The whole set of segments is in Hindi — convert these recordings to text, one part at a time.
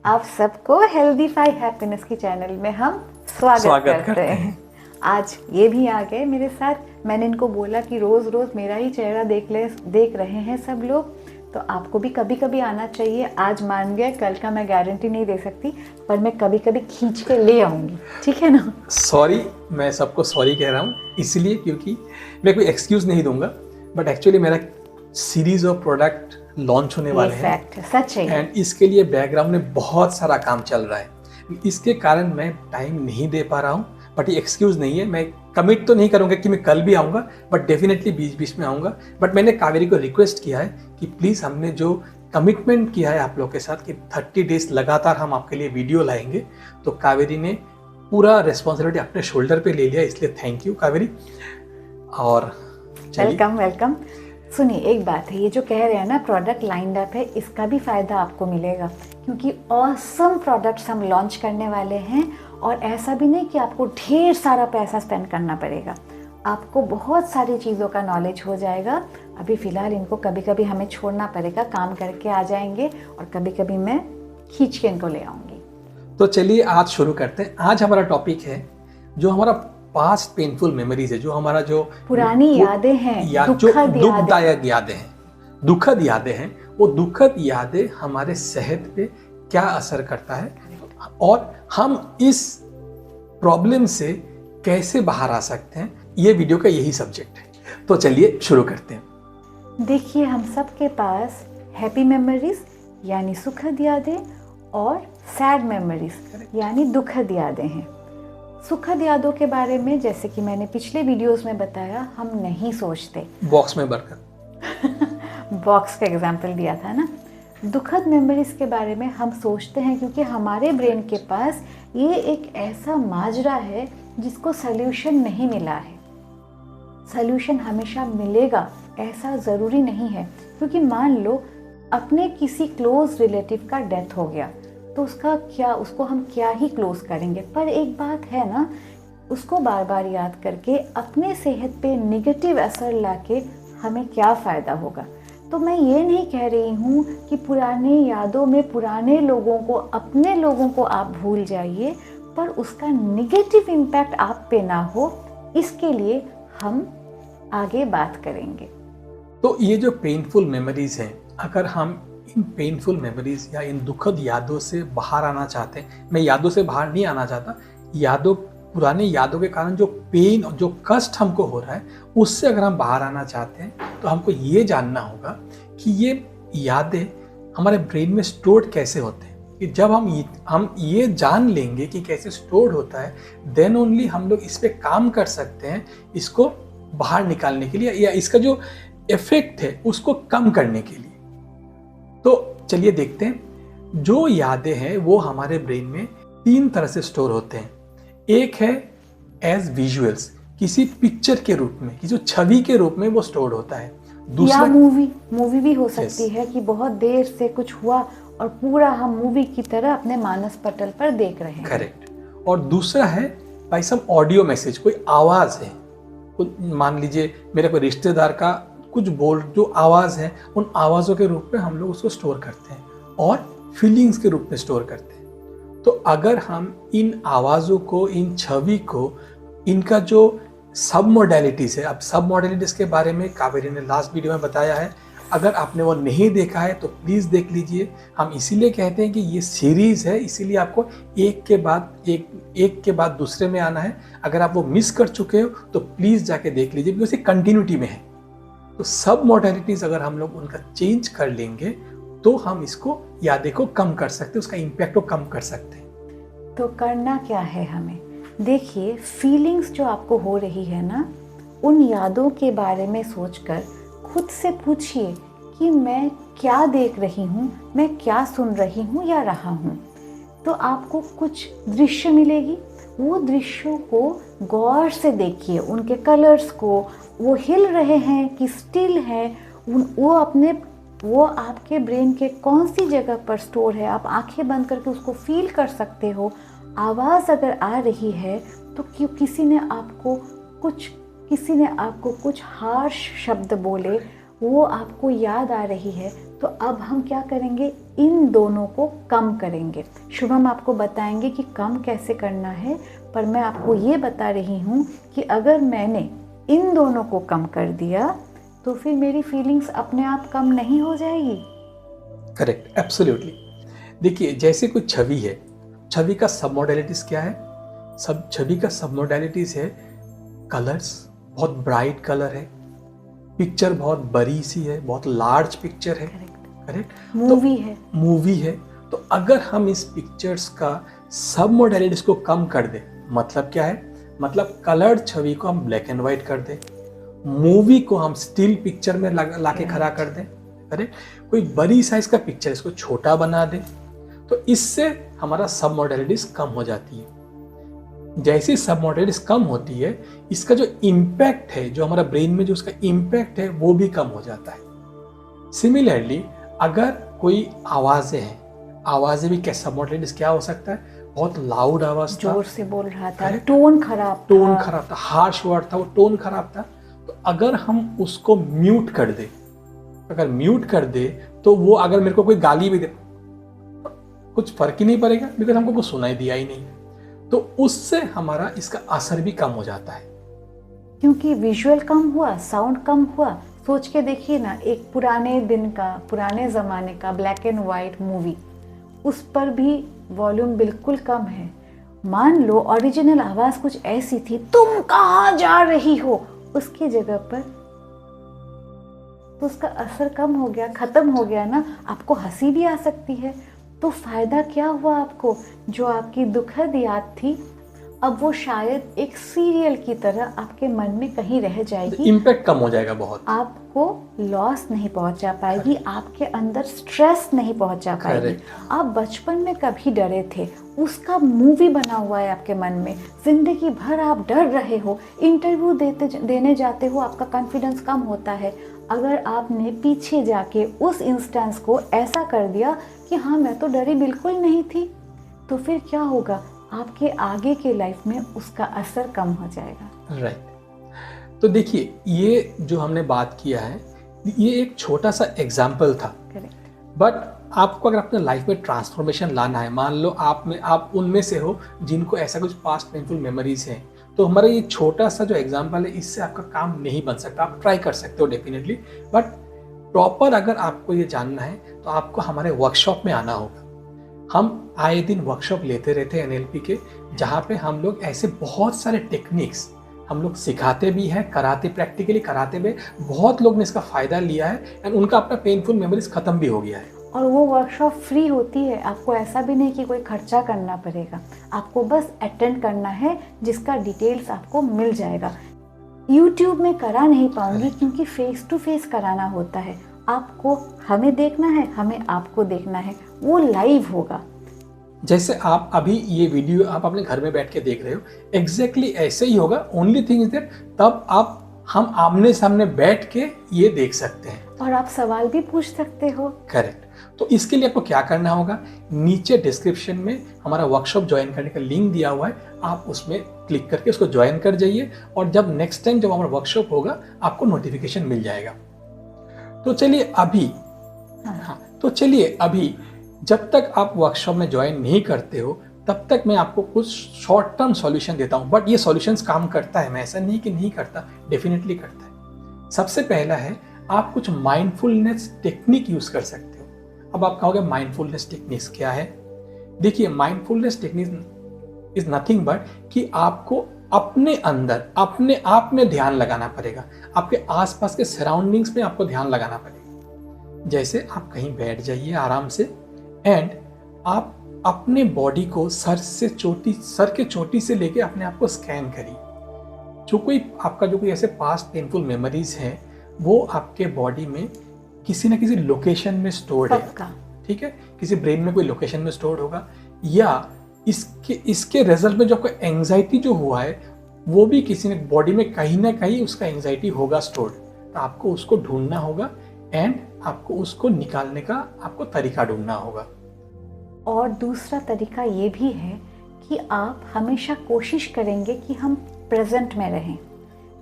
आप सबको हेल्दीफाई हैप्पीनेस की चैनल में हम स्वागत करते हैं। आज ये भी आ गए मेरे साथ। मैंने इनको बोला कि रोज़ रोज़ मेरा ही चेहरा देख रहे हैं सब लोग, तो आपको भी कभी कभी आना चाहिए। आज मान गए, कल का मैं गारंटी नहीं दे सकती, पर मैं कभी कभी खींच के ले आऊँगी, ठीक है ना। सॉरी, मैं सबको सॉरी कह रहा हूँ इसलिए क्योंकि मैं कोई एक्सक्यूज़ नहीं दूंगा, बट एक्चुअली मेरा सीरीज ऑफ प्रोडक्ट लॉन्च होने वाले हैं। फैक्ट सच है। एंड इसके लिए बैकग्राउंड में बहुत सारा काम चल रहा है, इसके कारण मैं टाइम नहीं दे पा रहा हूँ। बट ये एक्सक्यूज़ नहीं है, मैं कमिट तो नहीं करूँगा कि मैं कल भी आऊँगा, बट डेफिनेटली बीच बीच में आऊँगा। बट मैंने कावेरी को रिक्वेस्ट किया है कि प्लीज़, हमने जो कमिटमेंट किया है आप लोग के साथ कि 30 डेज लगातार हम आपके लिए वीडियो लाएंगे, तो कावेरी ने पूरा रिस्पॉन्सिबिलिटी अपने शोल्डर पे ले लिया, इसलिए थैंक यू कावेरी। और वेलकम वेलकम। सुनिए, एक बात है, ये जो कह रहे हैं ना प्रोडक्ट लाइंड अप है, इसका भी फ़ायदा आपको मिलेगा, क्योंकि ऑसम प्रोडक्ट्स हम लॉन्च करने वाले हैं। और ऐसा भी नहीं कि आपको ढेर सारा पैसा स्पेंड करना पड़ेगा, आपको बहुत सारी चीज़ों का नॉलेज हो जाएगा। अभी फ़िलहाल इनको कभी कभी हमें छोड़ना पड़ेगा, काम करके आ जाएंगे, और कभी कभी मैं खींच के इनको ले आऊँगी। तो चलिए आज शुरू करते हैं। आज हमारा टॉपिक है जो हमारा पास्ट पेनफुल मेमोरीज है, जो हमारा जो पुरानी यादें हैं, जो दुखदायक यादें हैं, दुखद यादें हैं। वो दुखद यादें हमारे सेहत पे क्या असर करता है और हम इस प्रॉब्लम से कैसे बाहर आ सकते हैं, ये वीडियो का यही सब्जेक्ट है। तो चलिए शुरू करते हैं। देखिए, हम सब के पास हैप्पी मेमोरीज यानी सुखद यादें और सैड मेमोरीज यानी दुखद यादें हैं। सुखद यादों के बारे में, जैसे कि मैंने पिछले वीडियोस में बताया, हम नहीं सोचते। बॉक्स में भरकर बॉक्स का एग्जाम्पल दिया था ना। दुखद मेमोरीज के बारे में हम सोचते हैं क्योंकि हमारे ब्रेन के पास ये एक ऐसा माजरा है जिसको सल्यूशन नहीं मिला है। सल्यूशन हमेशा मिलेगा ऐसा ज़रूरी नहीं है, क्योंकि मान लो अपने किसी क्लोज रिलेटिव का डेथ हो गया, तो उसको हम क्या ही क्लोज करेंगे। पर एक बात है ना, उसको बार बार याद करके अपने सेहत पे नेगेटिव असर लाके हमें क्या फ़ायदा होगा। तो मैं ये नहीं कह रही हूँ कि पुराने यादों में पुराने लोगों को, अपने लोगों को आप भूल जाइए, पर उसका नेगेटिव इम्पैक्ट आप पे ना हो, इसके लिए हम आगे बात करेंगे। तो ये जो पेनफुल मेमोरीज हैं, अगर हम इन पेनफुल मेमोरीज या इन दुखद यादों से बाहर आना चाहते हैं, मैं यादों से बाहर नहीं आना चाहता, पुरानी यादों के कारण जो पेन और जो कष्ट हमको हो रहा है, उससे अगर हम बाहर आना चाहते हैं, तो हमको ये जानना होगा कि ये यादें हमारे ब्रेन में स्टोर्ड कैसे होते हैं। कि जब हम ये जान लेंगे कि कैसे स्टोर्ड होता है, देन ओनली हम लोग इस पे काम कर सकते हैं, इसको बाहर निकालने के लिए या इसका जो इफेक्ट है उसको कम करने के लिए। तो चलिए देखते हैं। जो यादें हैं वो हमारे ब्रेन में 3 तरह से स्टोर होते हैं। एक है एज विजुअल्स, किसी पिक्चर के रूप में, किसी छवि के रूप में वो स्टोर होता है। दूसरा, या मूवी भी हो सकती है कि बहुत देर से कुछ हुआ और पूरा हम मूवी की तरह अपने मानस पटल पर देख रहे हैं। करेक्ट। और दूसरा है बाय सम ऑडियो मैसेज, कोई आवाज़ है, मान लीजिए मेरे कोई रिश्तेदार का कुछ जो आवाज़ है, उन आवाज़ों के रूप में हम लोग उसको स्टोर करते हैं, और फीलिंग्स के रूप में स्टोर करते हैं। तो अगर हम इन आवाज़ों को, इन छवि को, इनका जो सब मॉडलिटीज़ है, अब सब मॉडलिटीज़ के बारे में कावेरी ने लास्ट वीडियो में बताया है, अगर आपने वो नहीं देखा है तो प्लीज़ देख लीजिए। हम इसीलिए कहते हैं कि ये सीरीज़ है, इसीलिए आपको एक के बाद दूसरे में आना है। अगर आप वो मिस कर चुके हो तो प्लीज़ जाके देख लीजिए, क्योंकि कंटिन्यूटी में है। तो सब मॉडलिटीज़ अगर हम लोग उनका चेंज कर लेंगे तो हम इसको यादें को कम कर सकते हैं, उसका इम्पैक्ट को कम कर सकते हैं। तो करना क्या है हमें? देखिए, फीलिंग्स जो आपको हो रही है ना, उन यादों के बारे में सोचकर खुद से पूछिए कि मैं क्या देख रही हूँ, मैं क्या सुन रही हूँ या रहा हूँ। तो आपको कुछ दृश्य मिलेगी, वो दृश्यों को गौर से देखिए, उनके कलर्स को, वो हिल रहे हैं कि स्टिल है, वो आपके ब्रेन के कौन सी जगह पर स्टोर है। आप आंखें बंद करके उसको फील कर सकते हो। आवाज़ अगर आ रही है तो किसी ने आपको कुछ हार्श शब्द बोले, वो आपको याद आ रही है, तो अब हम क्या करेंगे, इन दोनों को कम करेंगे। शुभम आपको बताएंगे कि कम कैसे करना है, पर मैं आपको ये बता रही हूँ कि अगर मैंने इन दोनों को कम कर दिया तो फिर मेरी फीलिंग्स अपने आप कम नहीं हो जाएगी। Correct, absolutely. देखिए, जैसे कोई छवि है, छवि का सब मॉडलिटीज क्या है? सब छवि का सब मॉडलिटीज है कलर्स, बहुत ब्राइट कलर है, पिक्चर बहुत बड़ी सी है, बहुत लार्ज पिक्चर है, करेक्ट, मूवी है। तो अगर हम इस पिक्चर्स का सब मॉडलिटीज को कम कर दें, मतलब क्या है? मतलब कलर्ड छवि को हम ब्लैक एंड व्हाइट कर दें, मूवी को हम स्टिल पिक्चर में लाके खड़ा कर दें, करेक्ट, कोई बड़ी साइज का पिक्चर इसको छोटा बना दें, तो इससे हमारा सब मॉडलिटीज कम हो जाती है। जैसे सब मॉडलिटीज कम होती है, इसका जो इम्पैक्ट है, जो हमारा ब्रेन में जो उसका इम्पैक्ट है, वो भी कम हो जाता है। सिमिलरली अगर कोई आवाजें हैं, आवाजें भी क्या सब मॉडलिटीज क्या हो सकता है? बहुत लाउड आवाज था, जोर से बोल रहा था, टोन खराब था, हार्श वर्ड था, वो टोन खराब था, तो अगर हम उसको म्यूट कर दे, तो वो अगर मेरे को कोई गाली भी दे, कुछ फर्क ही नहीं पड़ेगा, बिकॉज हमको कुछ सुनाई दिया ही नहीं, तो उससे हमारा इसका असर भी कम हो जाता है। क्योंकि विजुअल कम हुआ, साउंड कम हुआ। सोच के देखिए ना, एक पुराने दिन का, पुराने ज़माने का ब्लैक एंड वाइट मूवी, उस पर भी वॉल्यूम बिल्कुल कम है। मान लो ओरिजिनल आवाज़ कुछ ऐसी थी, तुम कहाँ जा रही हो, उसकी जगह पर, तो उसका असर कम हो गया, ख़त्म हो गया ना। आपको हंसी भी आ सकती है, तो फ़ायदा क्या हुआ आपको? जो आपकी दुखद याद थी, अब वो शायद एक सीरियल की तरह आपके मन में कहीं रह जाएगी। इम्पैक्ट कम हो जाएगा बहुत, आपको लॉस नहीं पहुंचा पाएगी, आपके अंदर स्ट्रेस नहीं पहुंचा पाएगी। आप बचपन में कभी डरे थे, उसका मूवी बना हुआ है आपके मन में, जिंदगी भर आप डर रहे हो, इंटरव्यू देने जाते हो, आपका कॉन्फिडेंस कम होता है। अगर आपने पीछे जाके उस इंस्टेंस को ऐसा कर दिया कि हाँ मैं तो डरी बिल्कुल नहीं थी, तो फिर क्या होगा? आपके आगे के लाइफ में उसका असर कम हो जाएगा। राइट। तो देखिए, ये जो हमने बात किया है, ये एक छोटा सा एग्जाम्पल था, बट आपको अगर अपने लाइफ में ट्रांसफॉर्मेशन लाना है, मान लो आप उनमें से हो जिनको ऐसा कुछ पास्ट पेनफुल मेमोरीज हैं, तो हमारा ये छोटा सा जो एग्जाम्पल है, इससे आपका काम नहीं बन सकता। आप ट्राई कर सकते हो डेफिनेटली, बट प्रॉपर अगर आपको ये जानना है तो आपको हमारे वर्कशॉप में आना होगा। हम आए दिन वर्कशॉप लेते रहते हैं NLP के, जहाँ पे हम लोग ऐसे बहुत सारे टेक्निक्स हम लोग सिखाते भी हैं, कराते, प्रैक्टिकली कराते भी। बहुत लोग ने इसका फ़ायदा लिया है एंड उनका अपना पेनफुल मेमोरीज ख़त्म भी हो गया है। और वो वर्कशॉप फ्री होती है, आपको ऐसा भी नहीं कि कोई खर्चा करना पड़ेगा, आपको बस अटेंड करना है, जिसका डिटेल्स आपको मिल जाएगा। YouTube में करा नहीं पाऊंगी क्योंकि फेस टू फेस कराना होता है। आपको हमें देखना है, हमें आपको देखना है, वो लाइव होगा। जैसे आप अभी ये वीडियो आप अपने घर में बैठ के देख रहे हो, एग्जैक्टली ऐसे ही होगा। ओनली थिंग इज दैट तब हम आमने सामने बैठ के ये देख सकते हैं और आप सवाल भी पूछ सकते हो। करेक्ट। तो इसके लिए आपको क्या करना होगा, नीचे डिस्क्रिप्शन में हमारा वर्कशॉप ज्वाइन करने का लिंक दिया हुआ है, आप उसमें क्लिक करके उसको ज्वाइन कर जाइए, और जब नेक्स्ट टाइम जब हमारा वर्कशॉप होगा आपको नोटिफिकेशन मिल जाएगा। तो चलिए अभी जब तक आप वर्कशॉप में ज्वाइन नहीं करते हो, तब तक मैं आपको कुछ शॉर्ट टर्म सॉल्यूशन देता हूँ। बट ये सॉल्यूशंस काम करता है, मैं ऐसा नहीं कि नहीं करता, डेफिनेटली करता है। सबसे पहला है, आप कुछ माइंडफुलनेस टेक्निक यूज कर सकते हो। अब आप कहोगे माइंडफुलनेस टेक्निक्स क्या है? देखिए, mindfulness technique is nothing but कि आपको अपने अंदर, अपने आप में ध्यान लगाना पड़ेगा, आपके आसपास के सराउंडिंग्स में आपको ध्यान लगाना पड़ेगा। जैसे आप कहीं बैठ जाइए आराम से एंड आप अपने बॉडी को सर के चोटी से लेके अपने आप को स्कैन करिए। जो कोई ऐसे पास्ट पेनफुल मेमोरीज हैं, वो आपके बॉडी में किसी न किसी लोकेशन में स्टोर्ड है, ठीक है? किसी ब्रेन में कोई लोकेशन में स्टोर्ड होगा, या इसके रिजल्ट में जो आपको एंजाइटी जो हुआ है, वो भी किसी ने बॉडी में कहीं ना कहीं उसका एंजाइटी होगा स्टोर्ड। तो आपको उसको ढूंढना होगा एंड आपको उसको निकालने का आपको तरीका ढूंढना होगा। और दूसरा तरीका ये भी है कि आप हमेशा कोशिश करेंगे कि हम प्रेजेंट में रहें।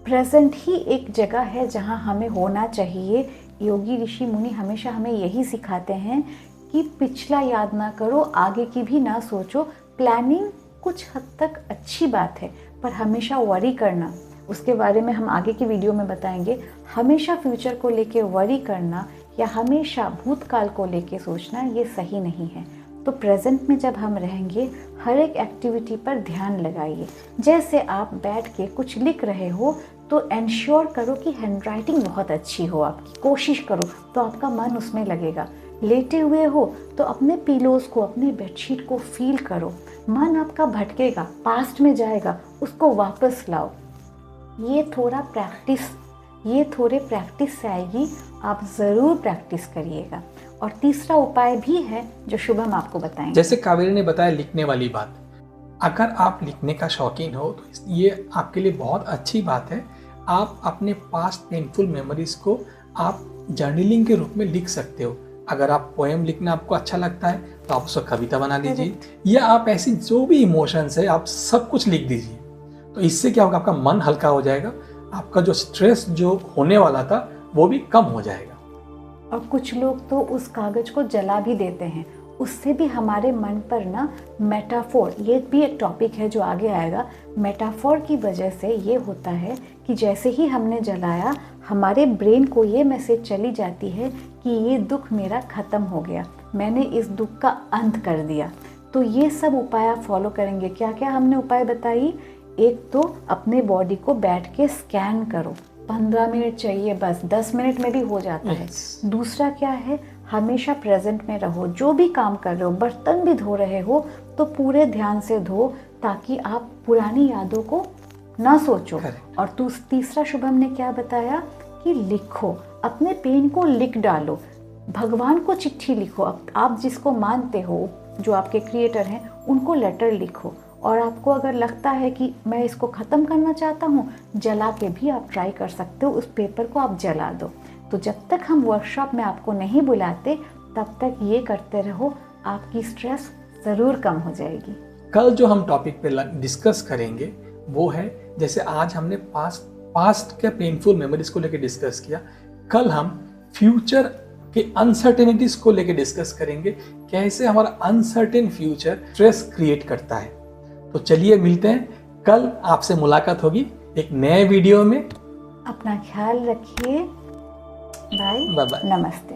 प्रेजेंट ही एक जगह है जहाँ हमें होना चाहिए। योगी ऋषि मुनि हमेशा हमें यही सिखाते हैं कि पिछला याद ना करो, आगे की भी ना सोचो। प्लानिंग कुछ हद तक अच्छी बात है, पर हमेशा वरी करना, उसके बारे में हम आगे की वीडियो में बताएंगे। हमेशा फ्यूचर को लेके वरी करना या हमेशा भूतकाल को लेके सोचना, ये सही नहीं है। तो प्रेजेंट में जब हम रहेंगे, हर एक एक्टिविटी पर ध्यान लगाइए। जैसे आप बैठ के कुछ लिख रहे हो तो एंश्योर करो कि हैंडराइटिंग बहुत अच्छी हो, आपकी कोशिश करो, तो आपका मन उसमें लगेगा। लेटे हुए हो तो अपने पिलोज़ को, अपने बेडशीट को फील करो। मन आपका भटकेगा, पास्ट में जाएगा, उसको वापस लाओ। ये थोड़े प्रैक्टिस से आएगी, आप ज़रूर प्रैक्टिस करिएगा। और तीसरा उपाय भी है जो शुभम आपको बताएंगे। जैसे कावेरी ने बताया लिखने वाली बात, अगर आप लिखने का शौकीन हो तो ये आपके लिए बहुत अच्छी बात है। आप अपने पास्ट पेनफुल मेमोरीज को आप जर्नलिंग के रूप में लिख सकते हो। अगर आप पोएम लिखना आपको अच्छा लगता है तो आप उसको कविता बना लीजिए, या आप ऐसी जो भी इमोशंस है आप सब कुछ लिख दीजिए। तो इससे क्या होगा, आपका मन हल्का हो जाएगा, आपका जो स्ट्रेस जो होने वाला था वो भी कम हो जाएगा। और कुछ लोग तो उस कागज को जला भी देते हैं, उससे भी हमारे मन पर ना मेटाफोर, ये भी एक टॉपिक है जो आगे आएगा। मेटाफोर की वजह से ये होता है कि जैसे ही हमने जलाया, हमारे ब्रेन को ये मैसेज चली जाती है कि ये दुख मेरा ख़त्म हो गया, मैंने इस दुख का अंत कर दिया। तो ये सब उपाय आप फॉलो करेंगे। क्या क्या हमने उपाय बताई? एक तो अपने बॉडी को बैठ के स्कैन करो, 15 मिनट चाहिए बस, 10 मिनट में भी हो जाता है। दूसरा क्या है, हमेशा प्रेजेंट में रहो। जो भी काम कर रहे हो, बर्तन भी धो रहे हो तो पूरे ध्यान से धो, ताकि आप पुरानी यादों को ना सोचो। और तीसरा शुभम ने क्या बताया कि लिखो, अपने पेन को लिख डालो, भगवान को चिट्ठी लिखो। आप जिसको मानते हो, जो आपके क्रिएटर हैं, उनको लेटर लिखो। और आपको अगर लगता है कि मैं इसको ख़त्म करना चाहता हूँ, जला के भी आप ट्राई कर सकते हो, उस पेपर को आप जला दो। तो जब तक हम वर्कशॉप में आपको नहीं बुलाते, तब तक ये करते रहो, आपकी स्ट्रेस ज़रूर कम हो जाएगी। कल जो हम टॉपिक पे डिस्कस करेंगे वो है, जैसे आज हमने पास्ट के पेनफुल मेमोरीज को लेकर डिस्कस किया, कल हम फ्यूचर के अनसर्टेनिटीज को लेकर डिस्कस करेंगे, कैसे हमारा अनसर्टेन फ्यूचर स्ट्रेस क्रिएट करता है। तो चलिए मिलते हैं कल, आपसे मुलाकात होगी एक नए वीडियो में। अपना ख्याल रखिए। बाय, बाय, नमस्ते।